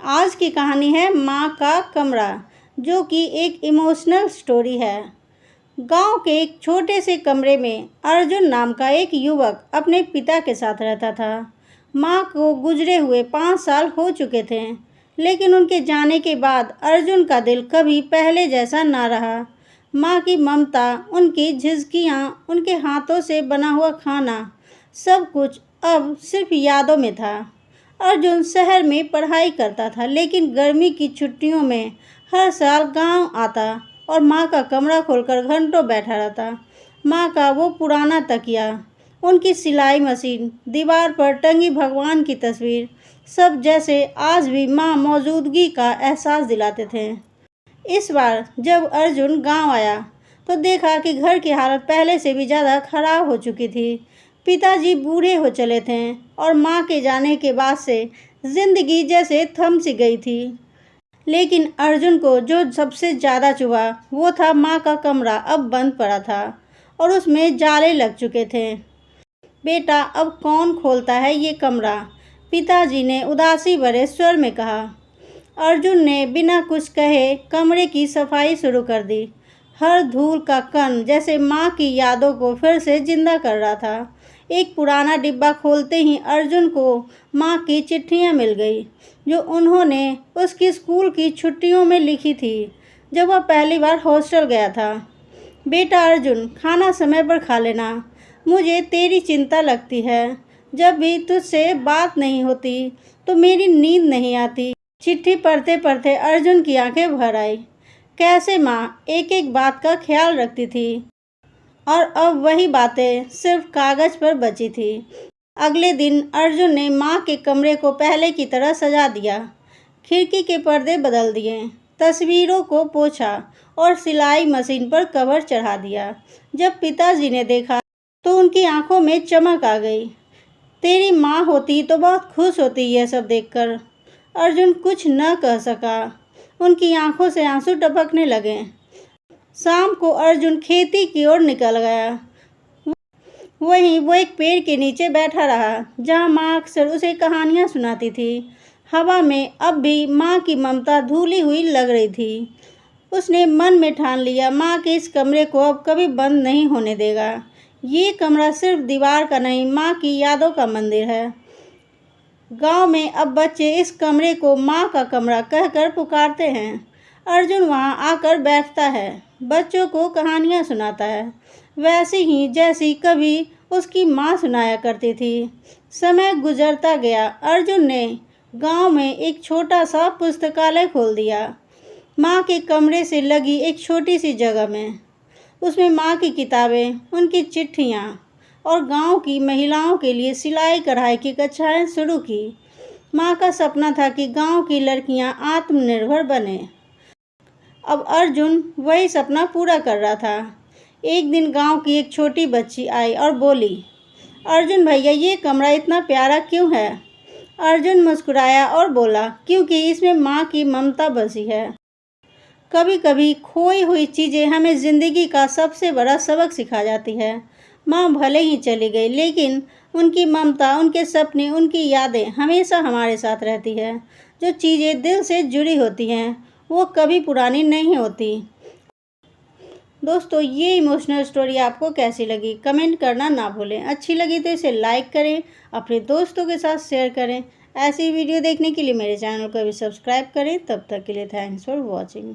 आज की कहानी है माँ का कमरा, जो कि एक इमोशनल स्टोरी है। गांव के एक छोटे से कमरे में अर्जुन नाम का एक युवक अपने पिता के साथ रहता था। माँ को गुजरे हुए 5 साल हो चुके थे, लेकिन उनके जाने के बाद अर्जुन का दिल कभी पहले जैसा ना रहा। माँ की ममता, उनकी झिझकियाँ, उनके हाथों से बना हुआ खाना, सब कुछ अब सिर्फ यादों में था। अर्जुन शहर में पढ़ाई करता था, लेकिन गर्मी की छुट्टियों में हर साल गांव आता और माँ का कमरा खोलकर घंटों बैठा रहता। माँ का वो पुराना तकिया, उनकी सिलाई मशीन, दीवार पर टंगी भगवान की तस्वीर, सब जैसे आज भी माँ मौजूदगी का एहसास दिलाते थे। इस बार जब अर्जुन गांव आया तो देखा कि घर की हालत पहले से भी ज़्यादा खराब हो चुकी थी। पिताजी बूढ़े हो चले थे और माँ के जाने के बाद से जिंदगी जैसे थम सी गई थी। लेकिन अर्जुन को जो सबसे ज़्यादा चुभा वो था माँ का कमरा अब बंद पड़ा था और उसमें जाले लग चुके थे। बेटा, अब कौन खोलता है ये कमरा? पिताजी ने उदासी भरे स्वर में कहा। अर्जुन ने बिना कुछ कहे कमरे की सफाई शुरू कर दी। हर धूल का कण जैसे माँ की यादों को फिर से जिंदा कर रहा था। एक पुराना डिब्बा खोलते ही अर्जुन को माँ की चिट्ठियाँ मिल गई, जो उन्होंने उसकी स्कूल की छुट्टियों में लिखी थी, जब वह पहली बार हॉस्टल गया था। बेटा अर्जुन, खाना समय पर खा लेना। मुझे तेरी चिंता लगती है। जब भी तुझसे बात नहीं होती तो मेरी नींद नहीं आती। चिट्ठी पढ़ते पढ़ते अर्जुन की आंखें भर आई। कैसे माँ एक एक बात का ख्याल रखती थी, और अब वही बातें सिर्फ कागज पर बची थी। अगले दिन अर्जुन ने माँ के कमरे को पहले की तरह सजा दिया। खिड़की के पर्दे बदल दिए, तस्वीरों को पोंछा और सिलाई मशीन पर कवर चढ़ा दिया। जब पिताजी ने देखा तो उनकी आंखों में चमक आ गई। तेरी माँ होती तो बहुत खुश होती यह सब देखकर। अर्जुन कुछ न कह सका। उनकी आंखों से आंसू टपकने लगे। शाम को अर्जुन खेती की ओर निकल गया। वहीं वो एक पेड़ के नीचे बैठा रहा, जहाँ माँ अक्सर उसे कहानियाँ सुनाती थी। हवा में अब भी माँ की ममता धुली हुई लग रही थी। उसने मन में ठान लिया, माँ के इस कमरे को अब कभी बंद नहीं होने देगा। ये कमरा सिर्फ दीवार का नहीं, माँ की यादों का मंदिर है। गांव में अब बच्चे इस कमरे को माँ का कमरा कहकर पुकारते हैं। अर्जुन वहां आकर बैठता है, बच्चों को कहानियाँ सुनाता है, वैसे ही जैसी कभी उसकी माँ सुनाया करती थी। समय गुजरता गया। अर्जुन ने गांव में एक छोटा सा पुस्तकालय खोल दिया, माँ के कमरे से लगी एक छोटी सी जगह में। उसमें माँ की किताबें, उनकी चिट्ठियाँ और गांव की महिलाओं के लिए सिलाई कढ़ाई की कक्षाएं शुरू की। माँ का सपना था कि गांव की लड़कियां आत्मनिर्भर बने। अब अर्जुन वही सपना पूरा कर रहा था। एक दिन गांव की एक छोटी बच्ची आई और बोली, अर्जुन भैया, ये कमरा इतना प्यारा क्यों है? अर्जुन मुस्कुराया और बोला, क्योंकि इसमें माँ की ममता बसी है। कभी कभी खोई हुई चीज़ें हमें ज़िंदगी का सबसे बड़ा सबक सिखा जाती है। माँ भले ही चली गई, लेकिन उनकी ममता, उनके सपने, उनकी यादें हमेशा हमारे साथ रहती है। जो चीज़ें दिल से जुड़ी होती हैं वो कभी पुरानी नहीं होती। दोस्तों, ये इमोशनल स्टोरी आपको कैसी लगी कमेंट करना ना भूलें। अच्छी लगी तो इसे लाइक करें, अपने दोस्तों के साथ शेयर करें। ऐसी वीडियो देखने के लिए मेरे चैनल को भी सब्सक्राइब करें। तब तक के लिए थैंक्स फॉर वॉचिंग।